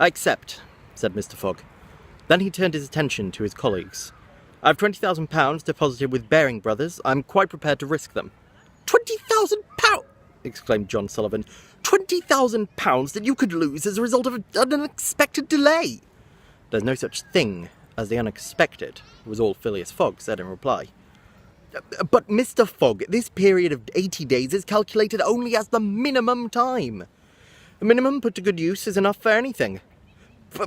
"I accept," said Mr. Fogg. Then he turned his attention to his colleagues. "I have £20,000 deposited with Baring Brothers. I'm quite prepared to risk them." £20,000! exclaimed John Sullivan. £20,000 that you could lose as a result of an unexpected delay! "There's no such thing as the unexpected," was all Phileas Fogg said in reply. "But, Mr. Fogg, this period of 80 days is calculated only as the minimum time. A minimum put to good use is enough for anything.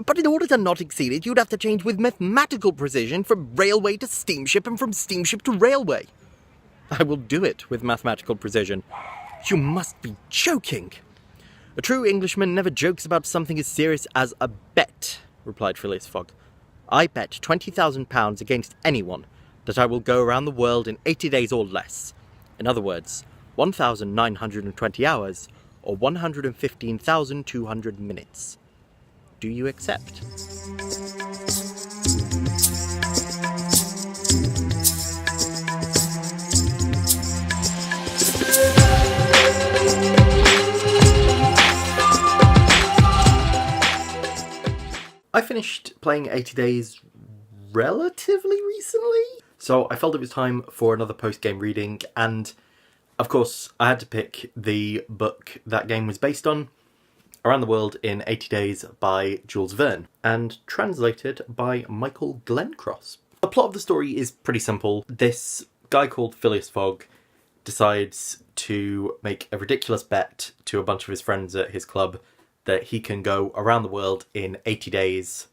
But in order to not exceed it, you'd have to change with mathematical precision from railway to steamship and from steamship to railway." "I will do it with mathematical precision." "You must be joking." "A true Englishman never jokes about something as serious as a bet," replied Phileas Fogg. "I bet £20,000 against anyone that I will go around the world in 80 days or less. In other words, 1,920 hours or 115,200 minutes. Do you accept?" I finished playing 80 Days relatively recently, so I felt it was time for another post-game reading, and of course I had to pick the book that game was based on, Around the World in 80 Days by Jules Verne, and translated by Michael Glencross. The plot of the story is pretty simple. This guy called Phileas Fogg decides to make a ridiculous bet to a bunch of his friends at his club that he can go around the world in 80 days,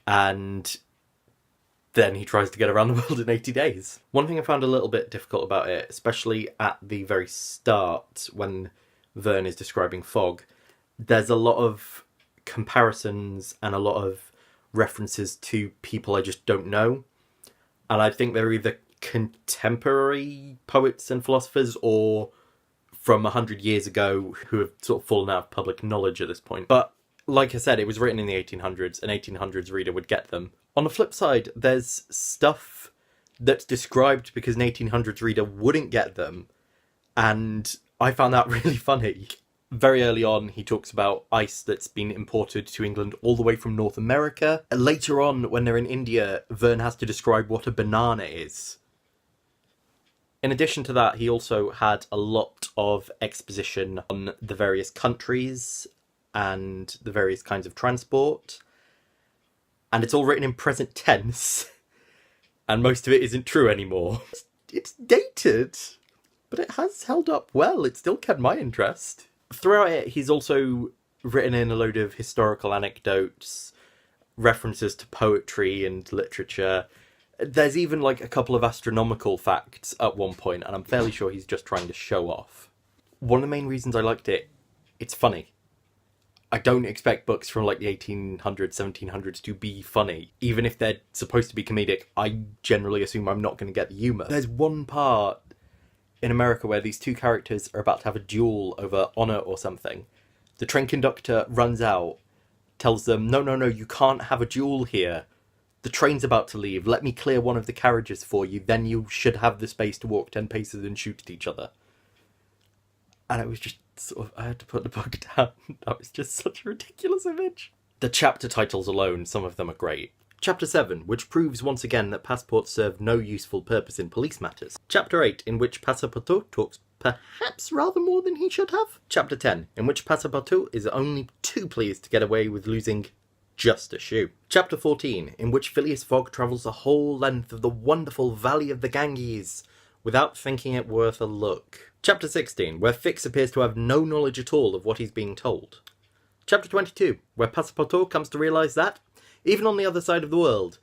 and then he tries to get around the world in 80 days. One thing I found a little bit difficult about it, especially at the very start when Verne is describing Fogg, there's a lot of comparisons and a lot of references to people I just don't know, and I think they're either contemporary poets and philosophers or from 100 years ago who have sort of fallen out of public knowledge at this point. But like I said, it was written in the 1800s. An 1800s reader would get them. On the flip side, there's stuff that's described because an 1800s reader wouldn't get them, and I found that really funny. Very early on, he talks about ice that's been imported to England all the way from North America. Later on, when they're in India, Verne has to describe what a banana is. In addition to that, he also had a lot of exposition on the various countries and the various kinds of transport. And it's all written in present tense, and most of it isn't true anymore. It's dated, but it has held up well. It still kept my interest. Throughout it, he's also written in a load of historical anecdotes, references to poetry and literature. There's even like a couple of astronomical facts at one point, and I'm fairly sure he's just trying to show off. One of the main reasons I liked it, it's funny. I don't expect books from like the 1800s, 1700s to be funny. Even if they're supposed to be comedic, I generally assume I'm not going to get the humour. There's one part in America where these two characters are about to have a duel over honour or something. The train conductor runs out, tells them, no, you can't have a duel here. The train's about to leave. Let me clear one of the carriages for you. Then you should have the space to walk 10 paces and shoot at each other. And it was just sort of, I had to put the book down. That was just such a ridiculous image. The chapter titles alone, some of them are great. Chapter 7, which proves once again that passports serve no useful purpose in police matters. Chapter 8, in which Passepartout talks perhaps rather more than he should have. Chapter 10, in which Passepartout is only too pleased to get away with losing just a shoe. Chapter 14, in which Phileas Fogg travels the whole length of the wonderful Valley of the Ganges without thinking it worth a look. Chapter 16, where Fix appears to have no knowledge at all of what he's being told. Chapter 22, where Passepartout comes to realise that, even on the other side of the world,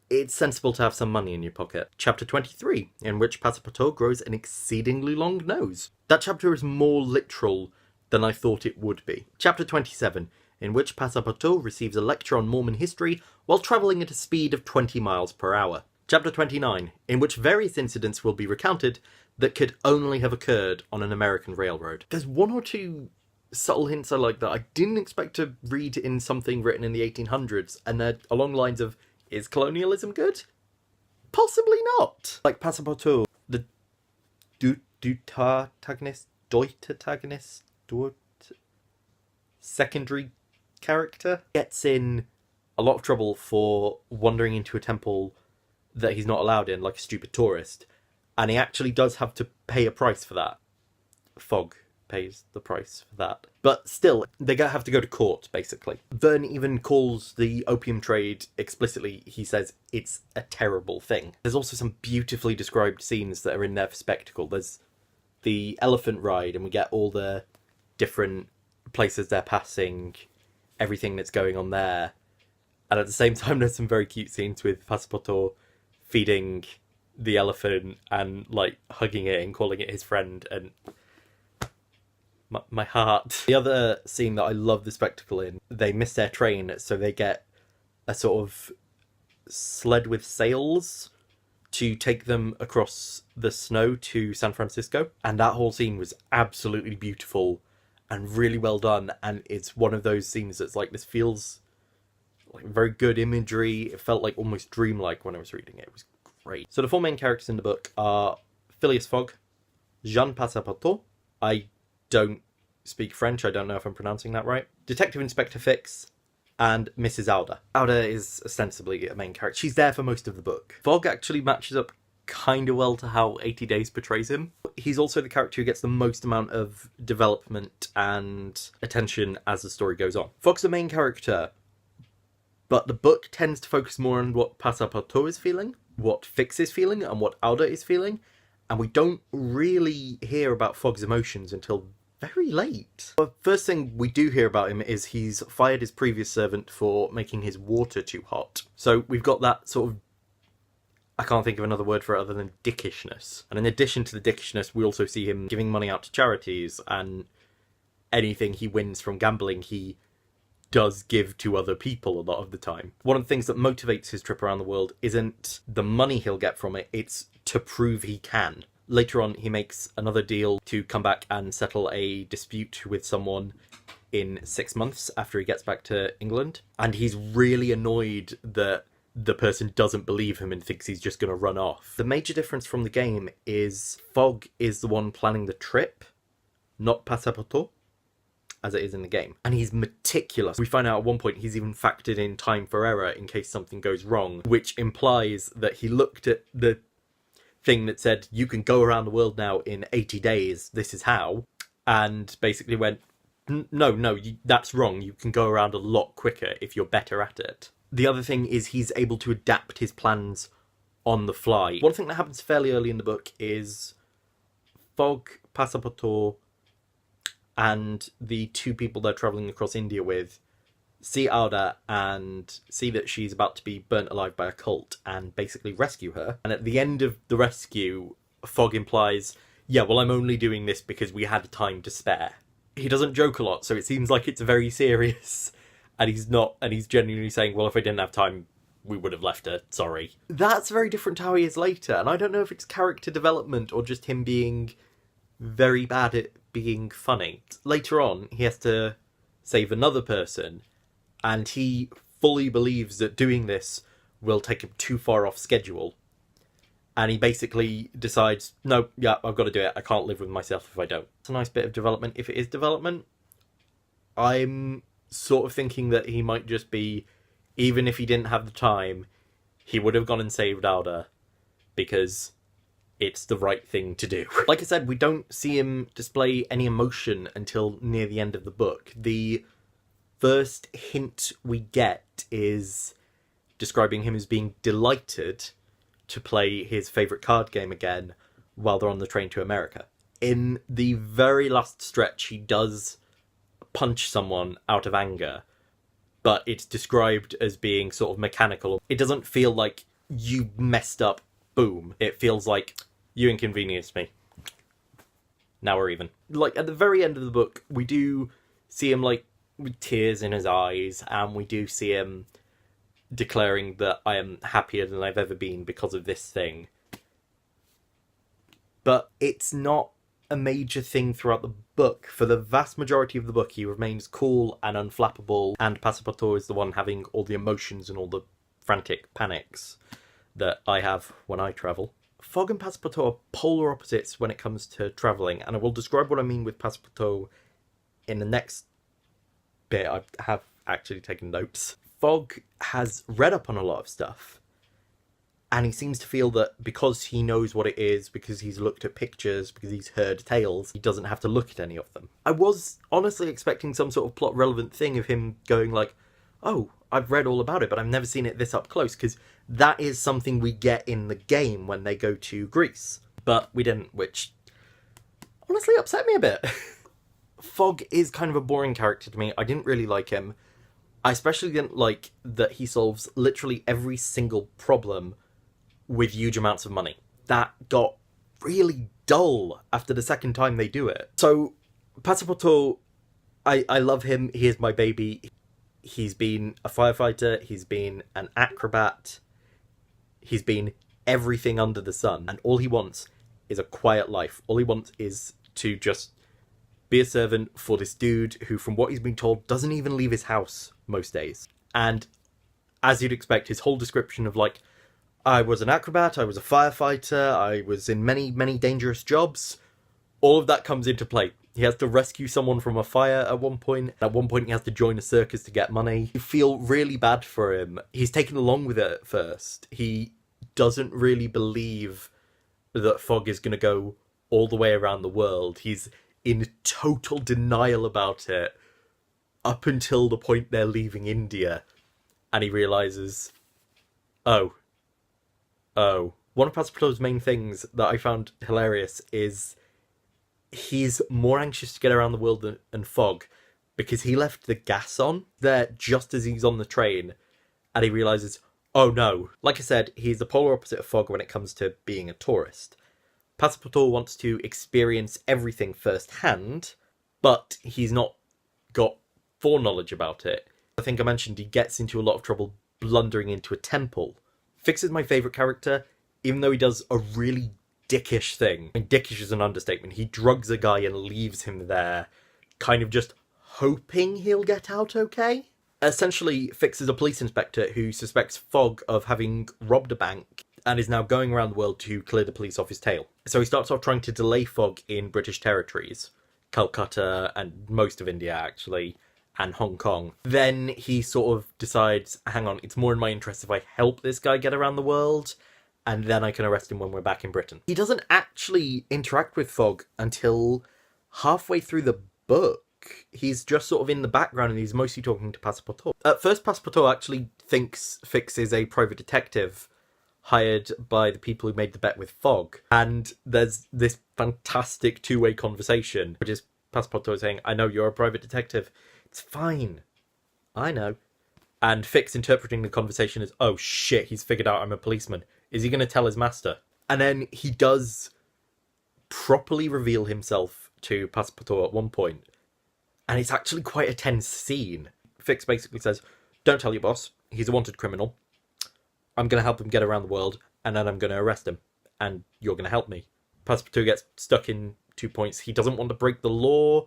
it's sensible to have some money in your pocket. Chapter 23, in which Passepartout grows an exceedingly long nose. That chapter is more literal than I thought it would be. Chapter 27, in which Passepartout receives a lecture on Mormon history while travelling at a speed of 20 miles per hour. Chapter 29, in which various incidents will be recounted that could only have occurred on an American railroad. There's one or two subtle hints I like that I didn't expect to read in something written in the 1800s, and they're along lines of, is colonialism good? Possibly not. Like Passepartout, the deuteragonist, secondary character. Gets in a lot of trouble for wandering into a temple that he's not allowed in, like a stupid tourist. And he actually does have to pay a price for that. Fogg pays the price for that. But still, they have to go to court, basically. Verne even calls the opium trade explicitly. He says it's a terrible thing. There's also some beautifully described scenes that are in there for spectacle. There's the elephant ride, and we get all the different places they're passing, everything that's going on there. And at the same time, there's some very cute scenes with Passepartout feeding the elephant and, like, hugging it and calling it his friend, and my heart. The other scene that I love the spectacle in, they miss their train, so they get a sort of sled with sails to take them across the snow to San Francisco. And that whole scene was absolutely beautiful and really well done. And it's one of those scenes that's like, this feels like very good imagery. It felt like almost dreamlike when I was reading it. It was great. So the four main characters in the book are Phileas Fogg, Jean Passepartout. I don't speak French, I don't know if I'm pronouncing that right. Detective Inspector Fix, and Mrs. Alder. Alder is ostensibly a main character. She's there for most of the book. Fogg actually matches up kind of well to how 80 Days portrays him. He's also the character who gets the most amount of development and attention as the story goes on. Fogg's the main character, but the book tends to focus more on what Passepartout is feeling, what Fix is feeling, and what Alder is feeling. And we don't really hear about Fogg's emotions until very late. The first thing we do hear about him is he's fired his previous servant for making his water too hot. So we've got that sort of, I can't think of another word for it other than dickishness. And in addition to the dickishness, we also see him giving money out to charities, and anything he wins from gambling, he does give to other people a lot of the time. One of the things that motivates his trip around the world isn't the money he'll get from it, it's to prove he can. Later on, he makes another deal to come back and settle a dispute with someone in 6 months after he gets back to England. And he's really annoyed that the person doesn't believe him and thinks he's just going to run off. The major difference from the game is Fogg is the one planning the trip, not Passepartout, as it is in the game. And he's meticulous. We find out at one point he's even factored in time for error in case something goes wrong, which implies that he looked at the thing that said, you can go around the world now in 80 days, this is how, and basically went, no, that's wrong, you can go around a lot quicker if you're better at it. The other thing is he's able to adapt his plans on the fly. One thing that happens fairly early in the book is Fogg, Passepartout, and the two people they're travelling across India with see Alda and see that she's about to be burnt alive by a cult and basically rescue her. And at the end of the rescue, Fogg implies, yeah, well, I'm only doing this because we had time to spare. He doesn't joke a lot, so it seems like it's very serious. And he's genuinely saying, well, if I didn't have time, we would have left her, sorry. That's very different to how he is later, and I don't know if it's character development or just him being very bad at being funny. Later on, he has to save another person, and he fully believes that doing this will take him too far off schedule. And he basically decides, no, yeah, I've got to do it. I can't live with myself if I don't. It's a nice bit of development. If it is development, I'm sort of thinking that he might just be, even if he didn't have the time, he would have gone and saved Alda because it's the right thing to do. Like I said, we don't see him display any emotion until near the end of the book. The first hint we get is describing him as being delighted to play his favourite card game again while they're on the train to America. In the very last stretch, he does punch someone out of anger, but it's described as being sort of mechanical. It doesn't feel like you messed up, boom. It feels like you inconvenienced me. Now we're even. Like, at the very end of the book, we do see him, like, with tears in his eyes, and we do see him declaring that I am happier than I've ever been because of this thing. But it's not a major thing throughout the book. For the vast majority of the book, he remains cool and unflappable, and Passepartout is the one having all the emotions and all the frantic panics that I have when I travel. Fogg and Passepartout are polar opposites when it comes to travelling, and I will describe what I mean with Passepartout in the next bit. I actually taken notes. Fogg has read up on a lot of stuff, and he seems to feel that because he knows what it is, because he's looked at pictures, because he's heard tales, he doesn't have to look at any of them. I was honestly expecting some sort of plot relevant thing of him going like, oh, I've read all about it, but I've never seen it this up close, because that is something we get in the game when they go to Greece. But we didn't, which honestly upset me a bit. Fogg is kind of a boring character to me. I didn't really like him. I especially didn't like that he solves literally every single problem with huge amounts of money. That got really dull after the second time they do it. So, Passepartout, I love him. He is my baby. He's been a firefighter. He's been an acrobat. He's been everything under the sun. And all he wants is a quiet life. All he wants is to just be a servant for this dude who, from what he's been told, doesn't even leave his house most days. And as you'd expect, his whole description of like, I was an acrobat, I was a firefighter, I was in many, many dangerous jobs, all of that comes into play. He has to rescue someone from a fire at one point. At one point he has to join a circus to get money. You feel really bad for him. He's taken along with it at first. He doesn't really believe that Fogg is going to go all the way around the world. He's in total denial about it up until the point they're leaving India, and he realizes, oh. One of Passepartout's main things that I found hilarious is he's more anxious to get around the world than Fogg, because he left the gas on there just as he's on the train, and he realizes, oh no. Like I said, he's the polar opposite of Fogg when it comes to being a tourist. Passepartout wants to experience everything firsthand, but he's not got foreknowledge about it. I think I mentioned he gets into a lot of trouble blundering into a temple. Fix is my favourite character, even though he does a really dickish thing. I mean, dickish is an understatement. He drugs a guy and leaves him there, kind of just hoping he'll get out okay. Essentially, Fix is a police inspector who suspects Fogg of having robbed a bank and is now going around the world to clear the police off his tail. So he starts off trying to delay Fogg in British territories, Calcutta and most of India actually, and Hong Kong. Then he sort of decides, hang on, it's more in my interest if I help this guy get around the world, and then I can arrest him when we're back in Britain. He doesn't actually interact with Fogg until halfway through the book. He's just sort of in the background and he's mostly talking to Passepartout. At first, Passepartout actually thinks Fix is a private detective hired by the people who made the bet with Fogg. And there's this fantastic two-way conversation, which is Passepartout saying, I know you're a private detective. It's fine. I know. And Fix interpreting the conversation as, oh shit, he's figured out I'm a policeman. Is he going to tell his master? And then he does properly reveal himself to Passepartout at one point. And it's actually quite a tense scene. Fix basically says, don't tell your boss. He's a wanted criminal. I'm going to help him get around the world, and then I'm going to arrest him. And you're going to help me. Passepartout gets stuck in 2 points. He doesn't want to break the law,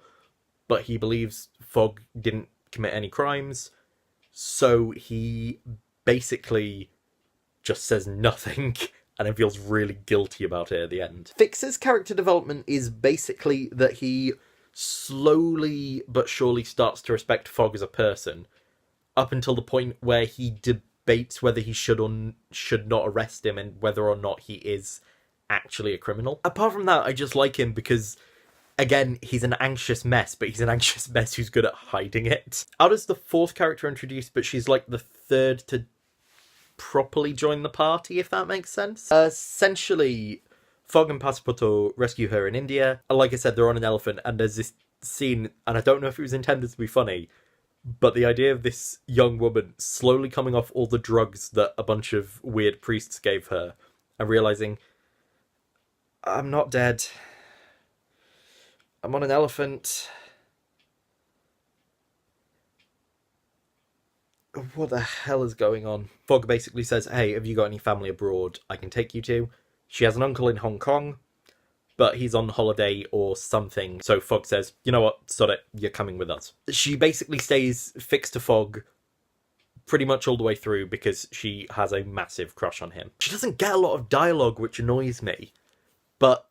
but he believes Fogg didn't commit any crimes. So he basically just says nothing and then feels really guilty about it at the end. Fix's character development is basically that he slowly but surely starts to respect Fogg as a person, up until the point where he debates whether he should or should not arrest him and whether or not he is actually a criminal. Apart from that, I just like him because, again, he's an anxious mess, but he's an anxious mess who's good at hiding it. Ada's the fourth character introduced, but she's like the third to properly join the party, if that makes sense. Essentially, Fogg and Passepartout rescue her in India. Like I said, they're on an elephant, and there's this scene, and I don't know if it was intended to be funny, but the idea of this young woman slowly coming off all the drugs that a bunch of weird priests gave her, and realising, I'm not dead. I'm on an elephant. What the hell is going on? Fogg basically says, hey, have you got any family abroad I can take you to? She has an uncle in Hong Kong, but he's on holiday or something. So Fogg says, you know what, sod it, you're coming with us. She basically stays fixed to Fogg pretty much all the way through because she has a massive crush on him. She doesn't get a lot of dialogue, which annoys me, but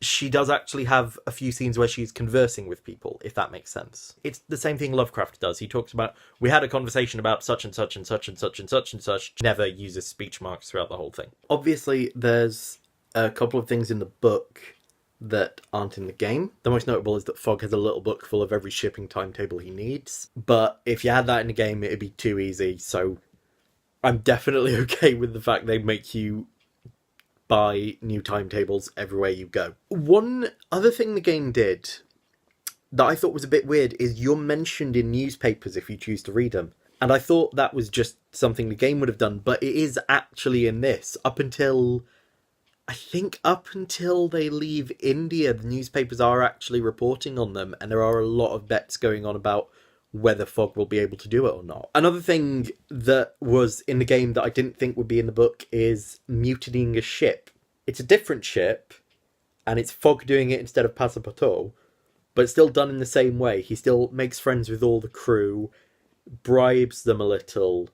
she does actually have a few scenes where she's conversing with people, if that makes sense. It's the same thing Lovecraft does. He talks about, we had a conversation about such and such and such and such and such and such. Never uses speech marks throughout the whole thing. Obviously, there's a couple of things in the book that aren't in the game. The most notable is that Fogg has a little book full of every shipping timetable he needs. But if you had that in the game, it'd be too easy. So I'm definitely okay with the fact they make you buy new timetables everywhere you go. One other thing the game did that I thought was a bit weird is you're mentioned in newspapers if you choose to read them. And I thought that was just something the game would have done, but it is actually in this. Up until they leave India, the newspapers are actually reporting on them, and there are a lot of bets going on about whether Fogg will be able to do it or not. Another thing that was in the game that I didn't think would be in the book is mutinying a ship. It's a different ship, and it's Fogg doing it instead of Passepartout, but it's still done in the same way. He still makes friends with all the crew, bribes them a little,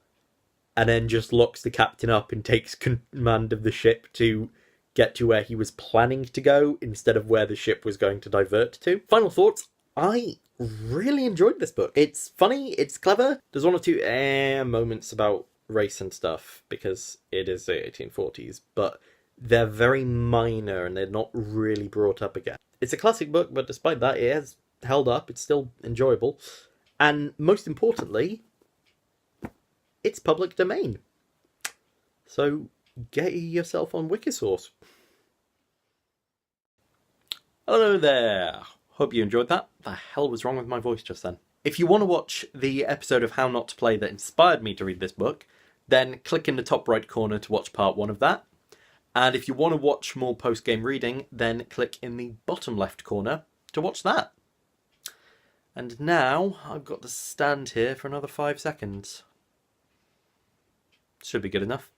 and then just locks the captain up and takes command of the ship to get to where he was planning to go instead of where the ship was going to divert to. Final thoughts. I really enjoyed this book. It's funny, it's clever. There's one or two moments about race and stuff because it is the 1840s, but they're very minor and they're not really brought up again. It's a classic book, but despite that, it has held up. It's still enjoyable. And most importantly, it's public domain. So get yourself on Wikisource. Hello there. Hope you enjoyed that. The hell was wrong with my voice just then? If you want to watch the episode of How Not to Play that inspired me to read this book, then click in the top right corner to watch part 1 of that. And if you want to watch more post-game reading, then click in the bottom left corner to watch that. And now I've got to stand here for another 5 seconds. Should be good enough.